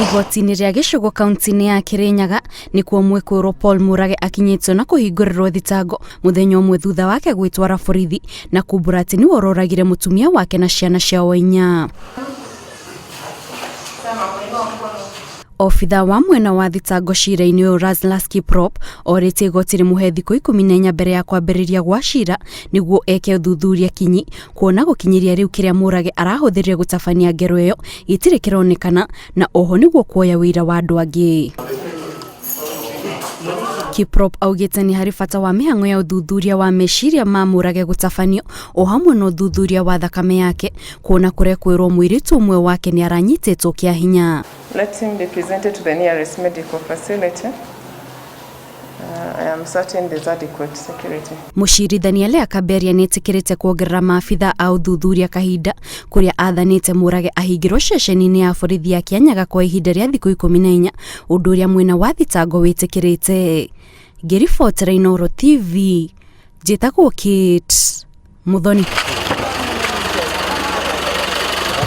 Igoti-inĩ rĩa Gichugu kaunti-inĩ ya Kirinyaga nĩkuo Mwĩkũĩrwo Paul Mũrage akinyĩtio na kũhingĩrwo thitango mũthenya ũmwe thutha wake gwĩtwara borithi na kumbũra atĩ nĩwe ũroragire mũtumia wake na ciana ciao 4. Ofitha wa mwena wa thitango cira-inĩ ũyũ Razlas Kiprop orĩtie igoti rĩmũhe thikũ 14 mbere ya kwambĩrĩria gwa cira nĩguo eke ũthuthuria kinyi kuona gũkinyĩria rĩu kĩrĩa Mũrage arahũthĩrire gũtabania ngero ĩyo gĩtirĩ kĩronekana na oho nĩguo kuoya wĩra wa andũ angĩ. Kiprop augĩte nĩ harĩ bata wa mĩhang'o ya ũthuthuria wa meciria ma Mũrage gũtabanio o hamwe na ũthuthuria wa thakame yake kuona kũrekwĩrwo mũirĩtu ũmwe wake nĩ aranyitĩtwo kĩa hinya. Let him be presented to the nearest medical facility. I am certain there's adequate security. Mũcirithania Lea Kaberia nĩetĩkĩrĩte kuongerera maabitha a ũthuthuria kahinda kũrĩa athanĩte Mũrage ahingĩrwo ceceni-inĩ ya borithi ya Kirinyaga kwa ihinda rĩa thikũ 14 ũndũ ũrĩa mwena wa thitango wĩtĩkĩrĩte. Ngĩribotera Inooro TV, njĩtagwo Kate Muthoni.